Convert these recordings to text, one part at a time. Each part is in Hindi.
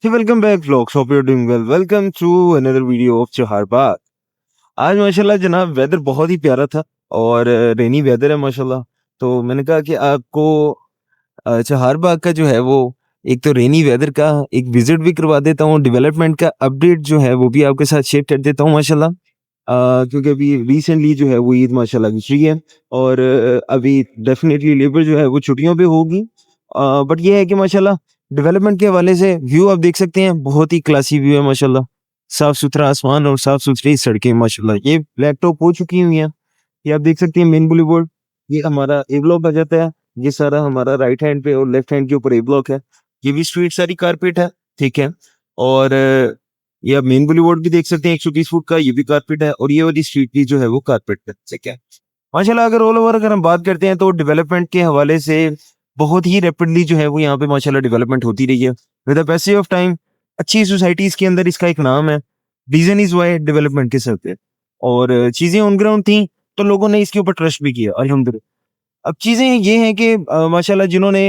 Welcome back vlogs, hope you are doing well. Welcome to another video of Chahar Bagh. आज माशाल्लाह जनाब वेदर बहुत ही प्यारा था और रेनी वेदर है माशाल्लाह। तो मैंने कहा कि आपको चहार बाग का जो है वो एक तो रेनी वेदर का एक विजिट भी करवा देता हूँ, डेवलपमेंट का अपडेट जो है वो भी आपके साथ शेयर कर देता हूँ माशाल्लाह। क्योंकि अभी रिसेंटली जो है वो ईद माशाल्लाह गुजरी है और अभी डेफिनेटली लेबर जो है वो छुट्टियों पे होगी। बट ये है कि माशाल्लाह डेवलपमेंट के हवाले से व्यू आप देख सकते हैं, बहुत ही क्लासी व्यू है माशाल्लाह। साफ सुथरा आसमान और साफ सुथरी सड़कें माशाल्लाह। ये ब्लैक टॉप हो चुकी हुई हैं। ये आप देख सकते हैं मेन बुलेवार्ड। ये हमारा ए ब्लॉक आ जाता है। ये सारा हमारा राइट हैंड पे और लेफ्ट हैंड के ऊपर ए ब्लॉक है। ये भी स्ट्रीट सारी कारपेट है, ठीक है। और ये आप मेन बुलेवार्ड भी देख सकते हैं, 130 फुट का, ये भी कारपेट है और ये वाली स्ट्रीट भी जो है वो कारपेट है, ठीक है। माशाल्लाह अगर ऑल ओवर अगर हम बात करते हैं तो डेवलपमेंट के हवाले से बहुत ही रैपिडली जो है वो यहाँ पे माशाल्लाह डेवलपमेंट होती रही है with the passage of time. अच्छी सोसाइटीज के अंदर इसका एक नाम है, रीजन इज वाई डेवलपमेंट के सर पे। और चीजें ऑन ग्राउंड थी तो लोगों ने इसके ऊपर ट्रस्ट भी किया अल्हम्दुलिल्लाह। अब चीजें ये हैं कि माशाल्लाह जिन्होंने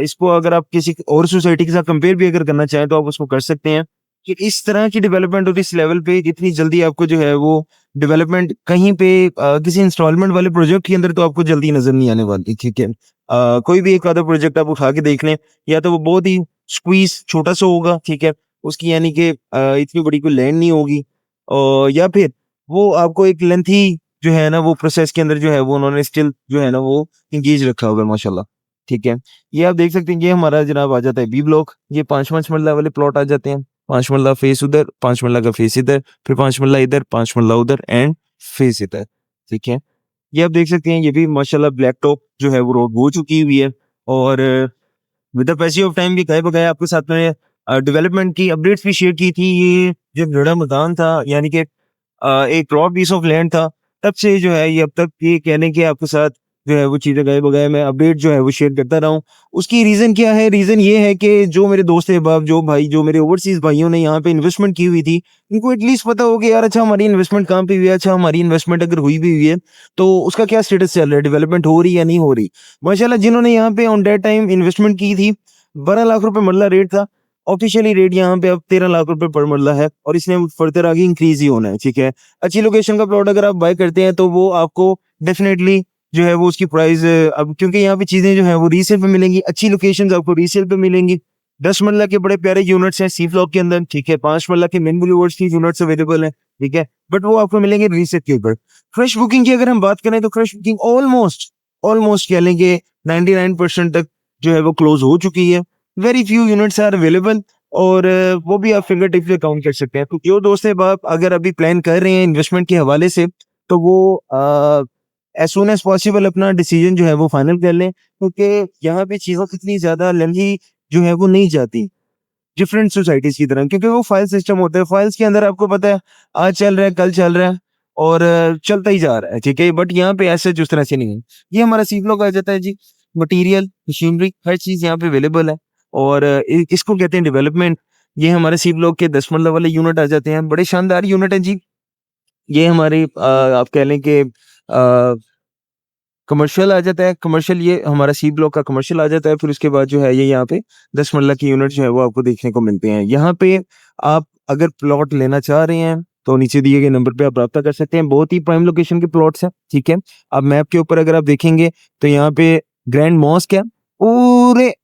इसको अगर आप किसी और सोसाइटी के साथ कंपेयर भी अगर करना चाहें तो आप उसको कर सकते हैं कि इस तरह की डेवलपमेंट और इस लेवल पे इतनी जल्दी आपको जो है वो डेवलपमेंट कहीं पे किसी इंस्टॉलमेंट वाले प्रोजेक्ट के अंदर तो आपको जल्दी नजर नहीं आने वाली, ठीक है। कोई भी एक आधा प्रोजेक्ट आप उठा के देख लें, या तो वो बहुत ही स्क्वीज छोटा सा होगा, ठीक है, उसकी यानी कि इतनी बड़ी कोई लैंड नहीं होगी, और या फिर वो आपको एक लेंथी जो है ना वो प्रोसेस के अंदर जो है वो उन्होंने स्टिल जो है ना वो इंगेज रखा होगा माशाल्लाह, ठीक है। ये आप देख सकते हैं, ये हमारा जनाब आ जाता है बी ब्लॉक। ये 5 मरला वाले प्लॉट आ जाते हैं। 5 मरला फेस उधर, 5 मरला का फेस इधर, फिर 5 मरला इधर, 5 मरला उधर एंड फेस इधर, ठीक है। ये आप देख सकते हैं, ये भी माशाल्लाह ब्लैक टॉप जो है वो रोड हो चुकी हुई है। और with the passage of time भी कहे बगैर आपके साथ में डेवलपमेंट की अपडेट्स भी शेयर की थी। ये जब जड़ा मैदान था यानी कि एक रॉ पीस ऑफ लैंड था, तब से जो है ये अब तक ये कहने के आपके साथ जो है वो चीज़ें गए बगैर मैं अपडेट जो है वो शेयर करता रहा हूँ। उसकी रीज़न क्या है? रीज़न ये है कि जो मेरे दोस्त अहबाब, जो भाई, जो मेरे ओवरसीज़ भाइयों ने यहाँ पे इन्वेस्टमेंट की हुई थी, उनको एटलीस्ट पता हो कि यार अच्छा हमारी इन्वेस्टमेंट कहाँ पे हुई है, अच्छा हमारी इन्वेस्टमेंट अगर हुई भी हुई है, तो उसका क्या स्टेटस चल रहा है, डेवलपमेंट हो रही है या नहीं हो रही। माशाल्लाह जिन्होंने यहाँ पे ऑन दैट टाइम इन्वेस्टमेंट की थी, 12 लाख रुपए मरला रेट था। ऑफिशियली रेट यहाँ पे अब 13 लाख रुपए पर मरला है और इसने फर्दर आगे इंक्रीज ही होना है, ठीक है। अच्छी लोकेशन का प्लॉट अगर आप बाय करते हैं तो वो आपको डेफिनेटली जो है वो उसकी प्राइस, अब क्योंकि यहाँ पे चीजें जो है वो रीसेल पे मिलेंगी, अच्छी लोकेशंस आपको रीसेल पे मिलेंगी। 10 मरला के बड़े प्यारे यूनिट्स हैं सी ब्लॉक के अंदर, ठीक है। 5 मरला के मेन बुलेवार्ड की यूनिट्स अवेलेबल है, ठीक है, बट वो आपको मिलेंगे रीसेल के ऊपर। फ्रेश बुकिंग की अगर हम बात करें तो फ्रेश बुकिंग ऑलमोस्ट ऑलमोस्ट कह लेंगे 99% तक जो है वो क्लोज हो चुकी है। Very few units are available और वो भी आप फिंगर टिप पे काउंट कर सकते हैं। तो जो दोस्त है आप अगर अभी प्लान कर रहे हैं इन्वेस्टमेंट के हवाले से, तो वो एज सून एज पॉसिबल अपना डिसीजन जो है वो फाइनल कर लें, क्योंकि यहाँ पे चीज़ों कितनी ज़्यादा लेंथी जो है वो नहीं जाती डिफरेंट सोसाइटीज की तरह, क्योंकि वो फाइल सिस्टम होता है। फाइल्स के अंदर आपको पता है आज चल रहा है, कल चल रहा है और चलता ही जा रहा है, ठीक है। बट यहाँ पे ऐसे जिस तरह से नहीं है। ये हमारा सी ब्लॉक आ जाता है जी। मटेरियल, मशीनरी, हर चीज यहाँ पे अवेलेबल है और इसको कहते हैं डेवलपमेंट। ये हमारे सी ब्लॉक के 10 मरला वाले यूनिट आ जाते हैं, बड़े शानदार यूनिट है जी। ये हमारे आप कह लें कि कमर्शियल आ जाता है। कमर्शियल ये हमारा सी ब्लॉक का कमर्शियल आ जाता है। फिर उसके बाद जो है ये यहाँ पे 10 मरला की यूनिट जो है वो आपको देखने को मिलते हैं। यहाँ पे आप अगर प्लॉट लेना चाह रहे हैं तो नीचे दिए गए नंबर पे आप राब्ता कर सकते हैं। बहुत ही प्राइम लोकेशन के प्लॉट्स हैं, ठीक है। अब मैप के ऊपर अगर आप देखेंगे तो यहाँ पे ग्रैंड मॉस्क है। पूरे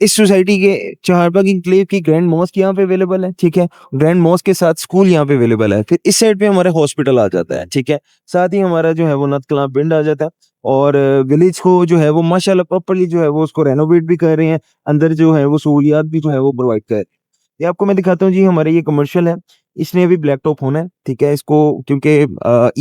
इस सोसाइटी के चारबाग इंक्लेव की ग्रैंड मॉस्क यहाँ पे अवेलेबल है, ठीक है। ग्रैंड मॉस्क के साथ स्कूल यहाँ पे अवेलेबल है। फिर इस साइड पे हमारे हॉस्पिटल आ जाता है, ठीक है। साथ ही हमारा जो है वो नथ कलां पिंड आ जाता है और विलेज को जो है वो माशाल्लाह प्रॉपर्ली जो है वो उसको रेनोवेट भी कर रहे हैं। अंदर जो है वो सहूलियात भी जो है वो प्रोवाइड कर रहे हैं। ये आपको मैं दिखाता हूँ जी। हमारे ये कमर्शियल है, इसने अभी ब्लैक टॉप होना है, ठीक है। इसको क्योंकि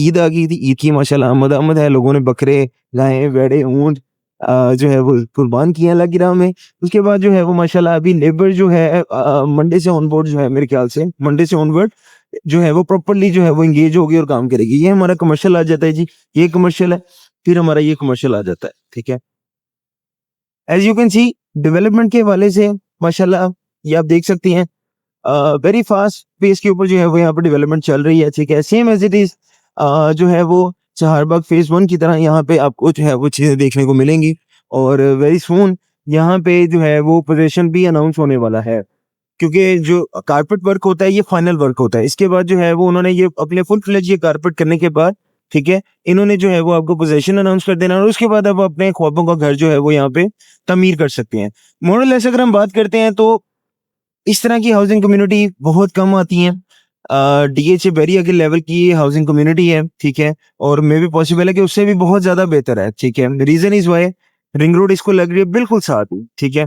ईद आ गई थी, ईद की माशाल्लाह आमद आमद है। लोगों ने बकरे, गायें, भेड़े, ऊंट जो है वो कुर्बान किए हैं अल्लाह की राह में। उसके बाद जो है वो माशाल्लाह अभी लेबर जो है मंडे से ऑन बोर्ड जो है, मेरे ख्याल से मंडे से ऑनवर्ड जो है वो प्रॉपर्ली जो है वो एंगेज होगी और काम करेगी। ये हमारा कमर्शियल आ जाता है जी। ये कमर्शियल है, फिर हमारा ये कमर्शियल आ जाता है, ठीक है। As you can see development के हवाले से माशाल्लाह ये आप देख सकती हैं, वेरी फास्ट पेस के ऊपर जो है वो यहाँ पर डेवलपमेंट चल रही है, ठीक है। सेम एज इट इज जो है वो चहारबाग फेज 1 की तरह यहाँ पे आपको जो है वो चीजें देखने को मिलेंगी और वेरी सून यहाँ पे जो है वो पोजीशन भी अनाउंस होने वाला है। क्योंकि जो कारपेट वर्क होता है ये फाइनल वर्क होता है। इसके बाद जो है वो उन्होंने ये अपने फुल फ्लेज ये कारपेट करने के बाद, ठीक है, इन्होंने जो है वो आपको पोजीशन अनाउंस कर देना और उसके बाद आप अपने ख्वाबों का घर जो है वो यहाँ पे तमीर कर सकते हैं। मोरलेस अगर हम बात करते हैं तो इस तरह की हाउसिंग कम्युनिटी बहुत कम आती हैं। डीएच वेरी अगले लेवल की हाउसिंग कम्युनिटी है, ठीक है, और मे बी पॉसिबल है कि उससे भी बहुत ज्यादा बेहतर है, ठीक है। Reason is why ring road इसको लग रही है बिल्कुल साथ ही, ठीक है।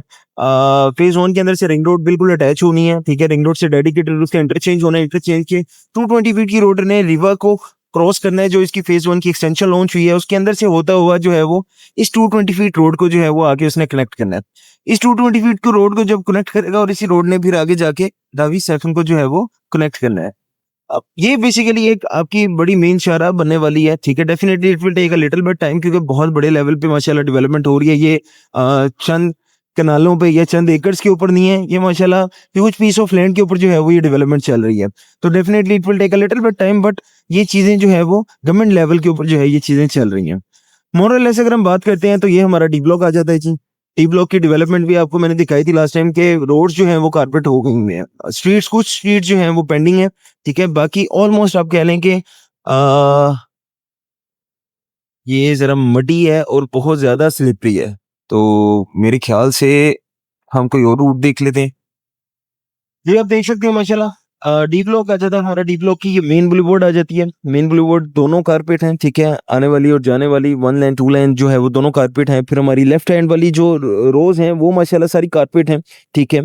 फेज 1 के अंदर से रिंग रोड बिल्कुल अटैच होनी है, ठीक है। रिंग रोड से डेडिकेटेड उसका इंटरचेंज होना है, इंटरचेंज के 220 फीट की रोड ने रिवर को क्रॉस करना है। जो इसकी फेज 1 की एक्सटेंशन लॉन्च हुई है उसके अंदर से होता हुआ जो है वो इस 220 फीट रोड को जो है वो आगे उसने कनेक्ट करना है। इस 220 फीट को रोड को जब कनेक्ट करेगा और इसी रोड ने फिर आगे जाके रावी सेक्शन को जो है वो कनेक्ट करना है। अब ये बेसिकली एक आपकी बड़ी मेन शाहराह बनने वाली है, ठीक है। Definitely it will take a little bit time क्योंकि बहुत बड़े लेवल पे माशाल्लाह डेवलपमेंट हो रही है। ये चंद कनालों पे या चंद एकर्स के ऊपर नहीं है, ये माशाल्लाह ह्यूज पीस ऑफ लैंड के ऊपर जो है वो ये डेवलपमेंट चल रही है। तो definitely it will take a little bit time, but ये चीजें जो है वो गवर्नमेंट लेवल के ऊपर जो है ये चीजें चल रही हैं। मोरलेस अगर हम बात करते हैं तो ये हमारा डी ब्लॉक आ जाता है जी। डी ब्लॉक की डेवलपमेंट भी आपको मैंने दिखाई थी लास्ट टाइम के रोड्स जो हैं वो कारपेट हो गई हुई हैं। स्ट्रीट्स कुछ स्ट्रीट जो हैं वो पेंडिंग है, ठीक है। बाकी ऑलमोस्ट आप कह लें कि ये जरा मडी है और बहुत ज्यादा स्लिपरी है। तो मेरे ख्याल से हम कोई और रूट देख लेते हैं। जी आप देख सकते हैं माशाल्लाह डी ब्लॉक आ जाता है हमारा। डी ब्लॉक की ये मेन बुलेवार्ड आ जाती है। मेन बुलेवार्ड दोनों कारपेट हैं, ठीक है। आने वाली और जाने वाली 1 लेन 2 लेन जो है वो दोनों कारपेट हैं। फिर हमारी लेफ्ट हैंड वाली जो रोज हैं वो माशाल्लाह सारी कारपेट हैं, ठीक है।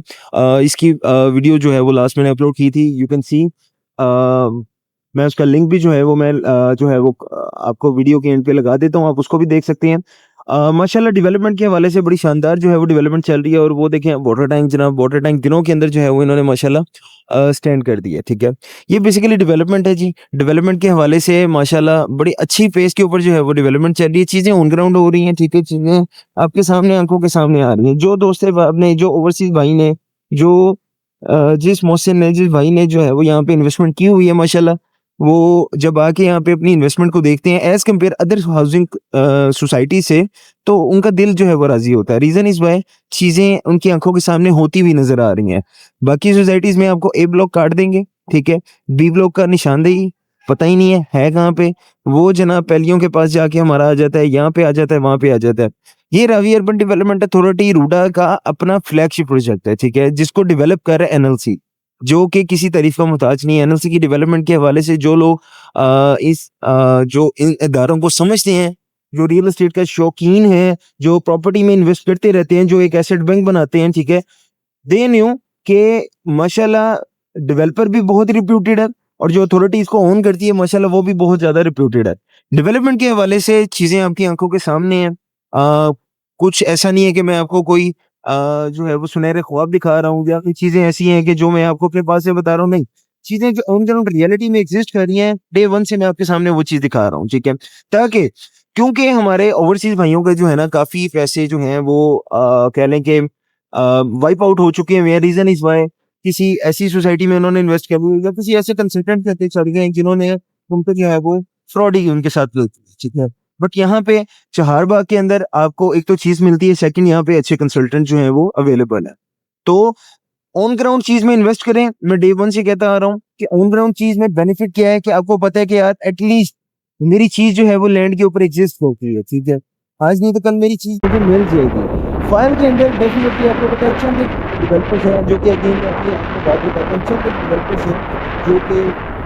इसकी वीडियो जो है वो लास्ट मैंने अपलोड की थी, यू कैन सी। मैं उसका लिंक भी जो है वो मैं जो है वो आपको वीडियो के एंड पे लगा देता हूँ, आप उसको भी देख सकते हैं। माशाल्लाह डेवलपमेंट के हवाले से बड़ी शानदार जो है वो डेवलपमेंट चल रही है। और वो देखें वाटर टैंक, जनाब वाटर टैंक दिनों के अंदर जो है वो इन्होंने माशाल्लाह स्टैंड कर दिया, ठीक है। ये बेसिकली डेवलपमेंट है जी। डेवलपमेंट के हवाले से माशाल्लाह बड़ी अच्छी पेस के ऊपर जो है वो डेवलपमेंट चल रही है। चीज़ें ऑन ग्राउंड हो रही हैं, ठीक है। चीज़ें आपके सामने आंखों के सामने आ रही हैं। जो दोस्त आपने जो ओवरसीज भाई ने जो जिस मोहसिन ने जिस भाई ने जो है वो यहाँ पे इन्वेस्टमेंट की हुई है माशाल्लाह, वो जब आके यहाँ पे अपनी इन्वेस्टमेंट को देखते हैं as compare other housing society से, तो उनका दिल जो है वो राजी होता है। रीजन इज वाई चीजें उनकी आंखों के सामने होती हुई नजर आ रही हैं। बाकी सोसाइटीज में आपको ए ब्लॉक काट देंगे, ठीक है। बी ब्लॉक का निशानदेही पता ही नहीं है कहाँ पे। वो जनाब पहलियों के पास जाके हमारा आ जाता है, यहाँ पे आ जाता है, वहां पे आ जाता है। ये Ravi urban development authority RUDA का अपना फ्लैगशिप प्रोजेक्ट है, ठीक है, जिसको डेवलप कर रहा है एनएलसी, जो कि किसी तारीफ का मोहताज नहीं है। एनएलसी की डेवलपमेंट के हवाले से जो लोग जो इन इदारों को समझते हैं, जो रियल एस्टेट का शौकीन है, जो प्रॉपर्टी में इन्वेस्ट करते रहते हैं, जो एक एसेट बैंक बनाते हैं, ठीक है, दे न्यू कि माशाल्लाह डेवलपर भी बहुत रिप्यूटेड है और जो अथॉरिटी इसको ओन करती है माशाल्लाह वो भी बहुत ज्यादा रिप्यूटेड है। डेवलपमेंट के हवाले से चीजें आपकी आंखों के सामने हैं। कुछ ऐसा नहीं है कि मैं आपको कोई जो है वो सुनहरे ख्वाब दिखा रहा हूँ या कोई चीजें ऐसी हैं कि जो मैं आपको अपने पास से बता रहा हूँ, नहीं। चीजें जो ऑन ग्राउंड रियलिटी में एग्जिस्ट कर रही हैं, डे 1 से मैं आपके सामने वो चीज दिखा रहा हूँ, ठीक है। ताकि क्योंकि हमारे ओवरसीज भाइयों के जो है ना काफी पैसे जो हैं वो कह लें कि वाइप आउट हो चुके हैं। रीजन इज वाई किसी ऐसी सोसाइटी में उन्होंने इन्वेस्ट किया हुआ या किसी ऐसे कंसल्टेंट के चल गए जिन्होंने उन पे जो है वो फ्रॉड ही उनके साथ, ठीक है। बट यहाँ पे चहारबाग के अंदर आपको एक तो चीज मिलती है, सेकंड यहाँ पे अच्छे कंसल्टेंट जो है वो अवेलेबल है। तो ऑन ग्राउंड चीज में इन्वेस्ट करें। मैं डे 1 से कहता आ रहा हूँ कि ऑन ग्राउंड चीज में बेनिफिट क्या है कि आपको पता है कि यार एटलीस्ट मेरी चीज जो है वो लैंड के ऊपर एग्जिस्ट होती है, ठीक है। आज नहीं तो कल मेरी चीज मुझे मिल जाएगी। फाइल के अंदर डेफिनेटली आपको पता है चंद डेवलपर्स हैं जो कि अगेन आपको बात बताता हूँ, चंद डेवलपर्स हैं जो कि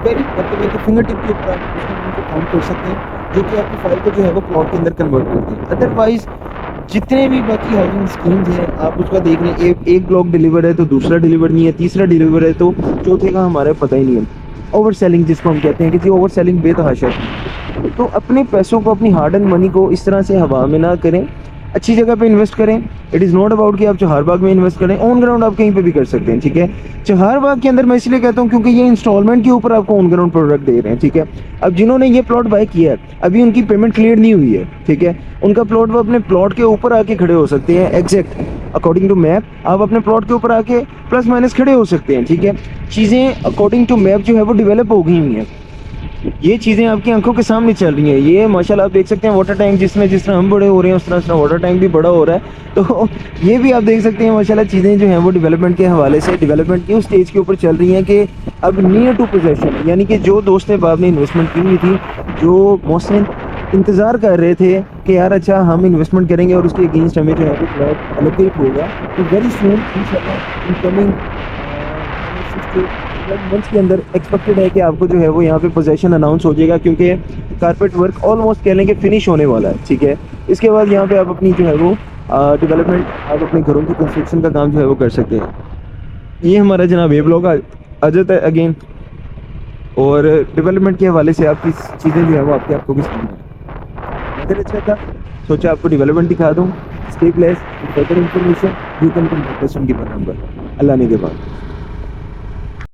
वेरी मतलब एक फिंगर टिप के ऊपर आप उनको काउंट कर सकते हैं, जो कि आपकी फाइल को जो है वो प्लॉट के अंदर कन्वर्ट करती है। अदरवाइज जितने भी बाकी हाउसिंग स्कीम्स हैं आप उसका देख लें, एक ब्लॉक डिलीवर है तो दूसरा डिलीवर नहीं है, तीसरा डिलीवर है तो चौथे का हमारे पता ही नहीं है। ओवर सेलिंग जिसको हम कहते हैं, किसी ओवर सेलिंग बेतहाशा। तो अपने पैसों को, अपनी हार्ड एंड मनी को इस तरह से हवा में ना करें, अच्छी जगह पे इन्वेस्ट करें। इट इज़ नॉट अबाउट कि आप चहारबाग में इन्वेस्ट करें, ऑन ग्राउंड आप कहीं पे भी कर सकते हैं, ठीक है। चहारबाग के अंदर मैं इसलिए कहता हूँ क्योंकि ये इंस्टॉलमेंट के ऊपर आपको ऑन ग्राउंड प्रोडक्ट दे रहे हैं, ठीक है। अब जिन्होंने ये प्लॉट बाय किया है अभी उनकी पेमेंट क्लियर नहीं हुई है, ठीक है। उनका प्लॉट वो अपने प्लॉट के ऊपर आके खड़े हो सकते हैं, एग्जैक्ट अकॉर्डिंग टू मैप आप अपने प्लॉट के ऊपर आके प्लस माइनस खड़े हो सकते हैं, ठीक है। चीज़ें अकॉर्डिंग टू मैप जो है वो डेवलप हो गई हुई हैं। ये चीज़ें आपकी आंखों के सामने चल रही हैं। ये माशाल्लाह आप देख सकते हैं वाटर टैंक जिस तरह हम बड़े हो रहे हैं उस तरह वाटर टैंक भी बड़ा हो रहा है। तो ये भी आप देख सकते हैं माशाल्लाह चीज़ें जो हैं वो डेवलपमेंट के हवाले से डेवलपमेंट की उस स्टेज के ऊपर चल रही हैं कि अब नियर टू पोजेसन, यानी कि जो दोस्त अहबाब ने इन्वेस्टमेंट की हुई थी, जो मोहसिन इंतज़ार कर रहे थे कि यार अच्छा हम इन्वेस्टमेंट करेंगे और उसके अगेंस्ट हमें जो है वो प्लॉट एलोकेट होगा, तो वेरी सून इंशाल्लाह इनकमिंग 6 टू 12 मंथ्स के अंदर एक्सपेक्टेड है कि आपको जो है वो यहाँ पे पोजेसन अनाउंस हो जाएगा, क्योंकि कारपेट वर्क ऑलमोस्ट कह लें कि फिनिश होने वाला है। ठीक है, इसके बाद यहाँ पे आप अपनी जो है वो डेवलपमेंट, आप अपने घरों की कंस्ट्रक्शन का काम जो है वो कर सकते हैं। ये हमारा जनाब ये ब्लॉग आ जाता है अगेन, और डेवलपमेंट के हवाले से आपकी चीज़ें जो है वो आपके आपको भी समझ बेहतर अच्छा था, सोचा आपको डेवलपमेंट दिखा दूँ। Stay blessed, further information you can contact us on given number. अल्लाह ने के बाद।